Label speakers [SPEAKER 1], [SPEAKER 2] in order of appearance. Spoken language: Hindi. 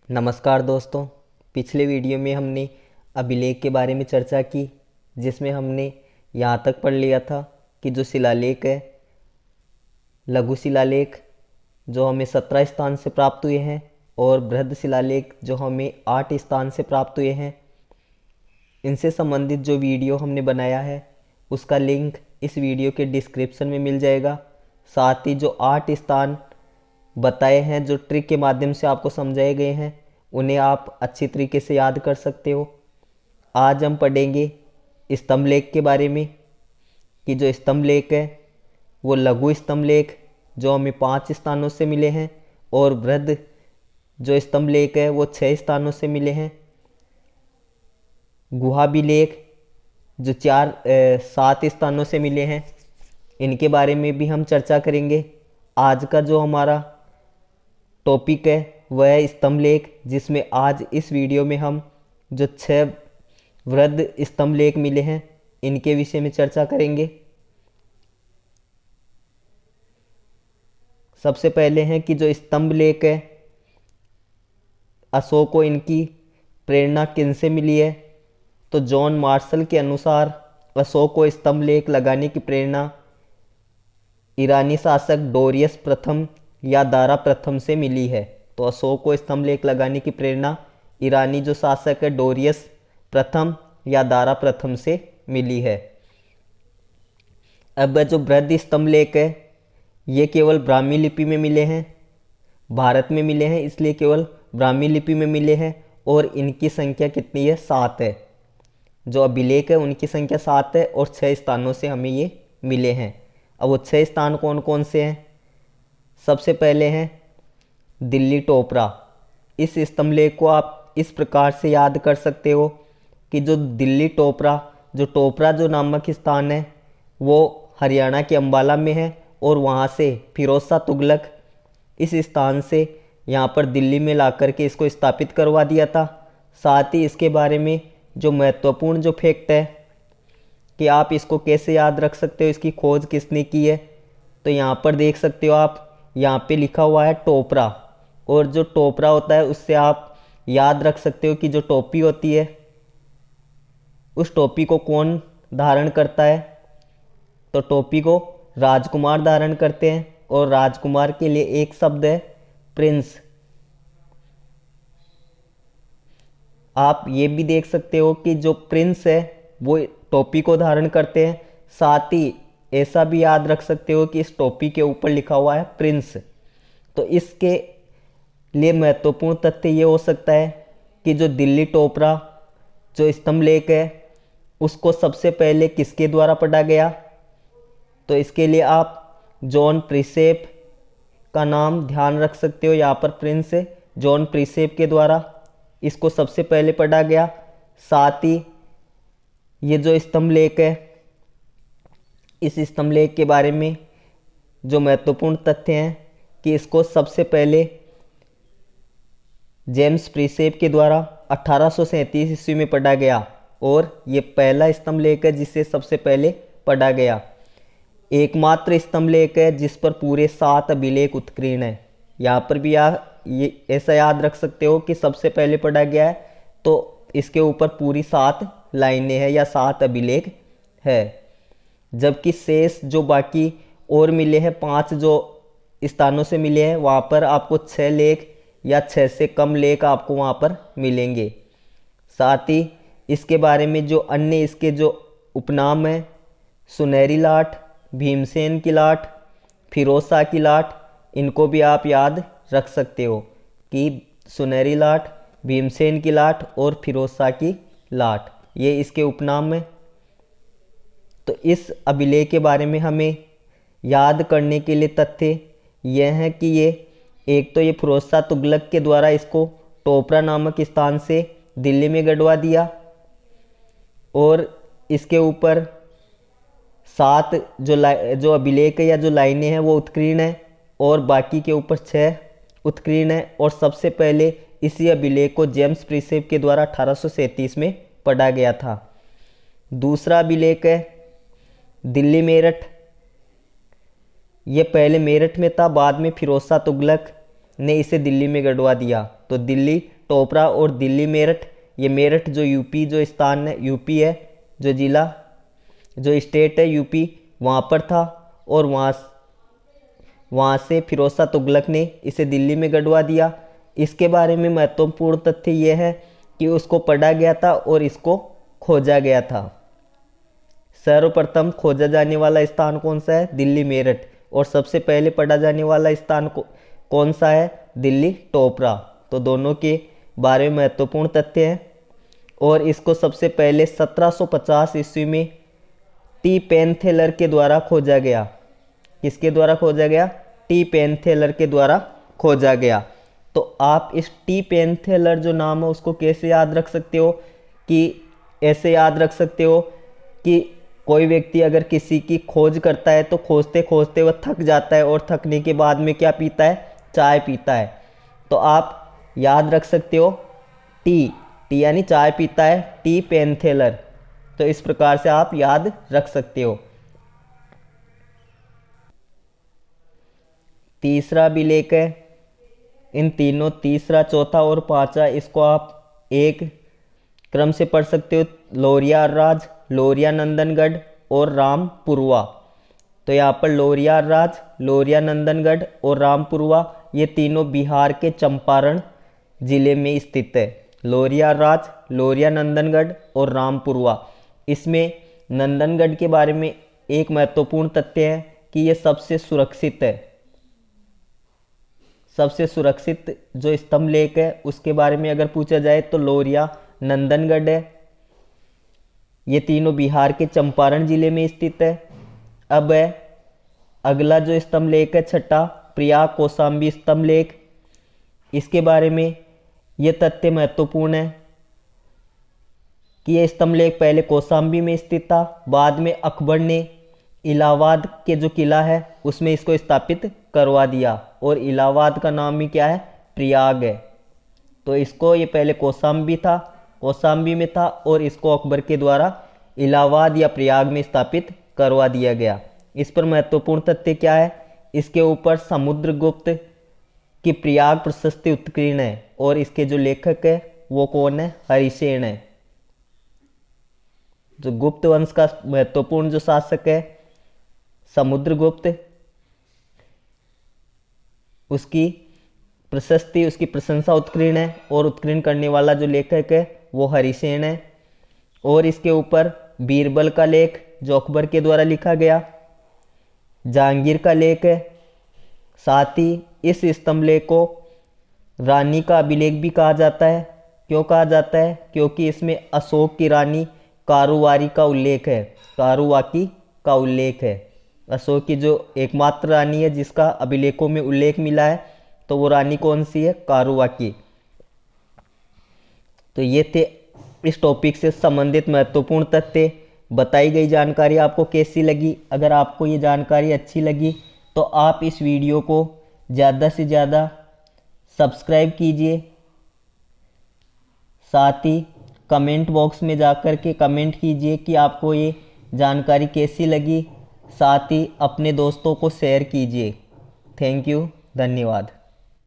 [SPEAKER 1] नमस्कार दोस्तों। पिछले वीडियो में हमने अभिलेख के बारे में चर्चा की, जिसमें हमने यहाँ तक पढ़ लिया था कि जो शिलालेख है, लघु शिलालेख जो हमें 17 स्थान से प्राप्त हुए हैं और बृहद शिलालेख जो हमें 8 स्थान से प्राप्त हुए हैं, इनसे संबंधित जो वीडियो हमने बनाया है उसका लिंक इस वीडियो के डिस्क्रिप्शन में मिल जाएगा। साथ ही जो 8 स्थान बताए हैं, जो ट्रिक के माध्यम से आपको समझाए गए हैं, उन्हें आप अच्छी तरीके से याद कर सकते हो। आज हम पढ़ेंगे स्तंभ लेख के बारे में कि जो स्तंभ लेख है वो लघु स्तंभ लेख जो हमें 5 स्थानों से मिले हैं और बृहद जो स्तंभ लेख है वो 6 स्थानों से मिले हैं। गुहाभिलेख जो 7 स्थानों से मिले हैं, इनके बारे में भी हम चर्चा करेंगे। आज का जो हमारा टॉपिक है वह है स्तंभ लेख, जिसमें आज इस वीडियो में हम जो 6 बृहद स्तंभ लेख मिले हैं इनके विषय में चर्चा करेंगे। सबसे पहले है कि जो स्तंभ लेख है, अशोक को इनकी प्रेरणा किन से मिली है। तो जॉन मार्शल के अनुसार अशोक को स्तंभ लेख लगाने की प्रेरणा ईरानी शासक डोरियस प्रथम या दारा प्रथम से मिली है। तो अशोक को स्तंभ लेख लगाने की प्रेरणा ईरानी जो शासक है डोरियस प्रथम या दारा प्रथम से मिली है। अब जो बृहद स्तंभ लेख है ये केवल ब्राह्मी लिपि में मिले हैं, भारत में मिले हैं, इसलिए केवल ब्राह्मी लिपि में मिले हैं। और इनकी संख्या कितनी है? 7 है। जो अभिलेख है उनकी संख्या 7 है और 6 स्थानों से हमें ये मिले हैं। अब वो 6 स्थान कौन कौन से हैं? सबसे पहले हैं दिल्ली टोपरा। इस स्तंभ लेख को आप इस प्रकार से याद कर सकते हो कि जो दिल्ली टोपरा जो नामक स्थान है वो हरियाणा के अंबाला में है और वहाँ से फिरोज शाह तुगलक इस स्थान से यहाँ पर दिल्ली में ला कर के इसको स्थापित करवा दिया था। साथ ही इसके बारे में जो महत्वपूर्ण जो फैक्ट है कि आप इसको कैसे याद रख सकते हो, इसकी खोज किसने की है, तो यहाँ पर देख सकते हो आप, यहाँ पे लिखा हुआ है टोपरा। और जो टोपरा होता है उससे आप याद रख सकते हो कि जो टोपी होती है उस टोपी को कौन धारण करता है। तो टोपी को राजकुमार धारण करते हैं और राजकुमार के लिए एक शब्द है प्रिंस। आप ये भी देख सकते हो कि जो प्रिंस है वो टोपी को धारण करते हैं। साथ ही ऐसा भी याद रख सकते हो कि इस टोपी के ऊपर लिखा हुआ है प्रिंस। तो इसके लिए महत्वपूर्ण तथ्य ये हो सकता है कि जो दिल्ली टोपरा जो स्तंभ लेख है उसको सबसे पहले किसके द्वारा पढ़ा गया। तो इसके लिए आप जॉन प्रिसेप का नाम ध्यान रख सकते हो। यहाँ पर प्रिंस जॉन प्रिसेप के द्वारा इसको सबसे पहले पढ़ा गया। साथ ही ये जो स्तंभ लेख है, इस स्तंभ लेख के बारे में जो महत्वपूर्ण तथ्य हैं कि इसको सबसे पहले जेम्स प्रिसेप के द्वारा 1837 ईस्वी में पढ़ा गया और ये पहला स्तंभ लेख है जिसे सबसे पहले पढ़ा गया। एकमात्र स्तंभ लेख है जिस पर पूरे 7 अभिलेख उत्कीर्ण है। यहाँ पर भी ये ऐसा याद रख सकते हो कि सबसे पहले पढ़ा गया है तो इसके ऊपर पूरी 7 लाइनें हैं या 7 अभिलेख है। जबकि शेष जो बाकी और मिले हैं, 5 जो स्थानों से मिले हैं, वहाँ पर आपको 6 लेख या 6 से कम लेख आपको वहाँ पर मिलेंगे। साथ ही इसके बारे में जो अन्य इसके जो उपनाम है, सुनहरी लाट, भीमसेन की लाट, फिरोज शाह की लाट, इनको भी आप याद रख सकते हो कि सुनहरी लाट, भीमसेन की लाट और फिरोज शाह की लाट, ये इसके उपनाम है। तो इस अभिलेख के बारे में हमें याद करने के लिए तथ्य यह है कि ये एक तो ये फिरोज शाह तुगलक के द्वारा इसको टोपरा नामक स्थान से दिल्ली में गढ़वा दिया और इसके ऊपर 7 जो अभिलेख है या जो लाइनें हैं वो उत्कीर्ण है और बाकी के ऊपर 6 उत्कीर्ण है। और सबसे पहले इसी अभिलेख को जेम्स प्रिसेप के द्वारा 1837 में पढ़ा गया था। दूसरा अभिलेख है दिल्ली मेरठ। ये पहले मेरठ में था, बाद में फिरोज शाह तुगलक ने इसे दिल्ली में गढ़वा दिया। तो दिल्ली टोपरा और दिल्ली मेरठ, ये मेरठ जो यूपी जो स्थान है, यूपी है, जो जिला जो स्टेट है यूपी, वहाँ पर था। और वहाँ से फिरोज शाह तुगलक ने इसे दिल्ली में गढ़वा दिया। इसके बारे में महत्वपूर्ण तथ्य ये है कि उसको पढ़ा गया था और इसको खोजा गया था। सर्वप्रथम खोजा जाने वाला स्थान कौन सा है? दिल्ली मेरठ। और सबसे पहले पढ़ा जाने वाला स्थान कौन सा है? दिल्ली टोपरा। तो दोनों के बारे में महत्वपूर्ण तथ्य हैं। और इसको सबसे पहले 1750 ईस्वी में टी पेनथेलर के द्वारा खोजा गया। किसके द्वारा खोजा गया? टी पेनथेलर के द्वारा खोजा गया। तो आप इस टी पेनथेलर जो नाम है उसको कैसे याद रख सकते हो? कि ऐसे याद रख सकते हो कि कोई व्यक्ति अगर किसी की खोज करता है तो खोजते खोजते वह थक जाता है और थकने के बाद में क्या पीता है? चाय पीता है। तो आप याद रख सकते हो टी यानी चाय पीता है, टी पेनथेलर। तो इस प्रकार से आप याद रख सकते हो। तीसरा अभिलेख है, इन तीनों तीसरा, चौथा और पांचवा, इसको आप एक क्रम से पढ़ सकते हो। लौरिया राज, लौरिया नंदनगढ़ और रामपुरवा। तो यहाँ पर लौरिया राज, लौरिया नंदनगढ़ और रामपुरवा, ये तीनों बिहार के चंपारण जिले में स्थित है। लौरिया राज, लौरिया नंदनगढ़ और रामपुरवा। इसमें नंदनगढ़ के बारे में एक महत्वपूर्ण तथ्य है कि ये सबसे सुरक्षित है। सबसे सुरक्षित जो स्तंभ लेख है उसके बारे में अगर पूछा जाए तो लौरिया नंदनगढ़ है। ये तीनों बिहार के चंपारण जिले में स्थित है। अब अगला जो स्तंभ लेख है, छठा, प्रयाग कौशाम्बी स्तंभ लेख। इसके बारे में ये तथ्य महत्वपूर्ण है कि यह स्तंभ लेख पहले कौशाम्बी में स्थित था, बाद में अकबर ने इलाहाबाद के जो किला है उसमें इसको स्थापित करवा दिया। और इलाहाबाद का नाम ही क्या है? प्रयाग है। तो इसको ये पहले कौशाम्बी में था और इसको अकबर के द्वारा इलाहाबाद या प्रयाग में स्थापित करवा दिया गया। इस पर महत्वपूर्ण तथ्य क्या है? इसके ऊपर समुद्रगुप्त की प्रयाग प्रशस्ति उत्कीर्ण है। और इसके जो लेखक है वो कौन है? हरिसेन है। जो गुप्त वंश का महत्वपूर्ण जो शासक है समुद्रगुप्त, उसकी प्रशस्ति, उसकी प्रशंसा उत्कीर्ण है। और उत्कीर्ण करने वाला जो लेखक है वो हरिसेन है। और इसके ऊपर बीरबल का लेख जो अकबर के द्वारा लिखा गया, जहांगीर का लेख है। साथ ही इस स्तंभ लेख को रानी का अभिलेख भी कहा जाता है। क्यों कहा जाता है? क्योंकि इसमें अशोक की रानी कारुवारी का उल्लेख है, कारुवाकी का उल्लेख है। अशोक की जो एकमात्र रानी है जिसका अभिलेखों में उल्लेख मिला है, तो वो रानी कौन सी है? कारुवाकी। तो ये थे इस टॉपिक से संबंधित महत्वपूर्ण तथ्य। बताई गई जानकारी आपको कैसी लगी? अगर आपको ये जानकारी अच्छी लगी तो आप इस वीडियो को ज़्यादा से ज़्यादा सब्सक्राइब कीजिए। साथ ही कमेंट बॉक्स में जाकर के कमेंट कीजिए कि आपको ये जानकारी कैसी लगी। साथ ही अपने दोस्तों को शेयर कीजिए। थैंक यू, धन्यवाद।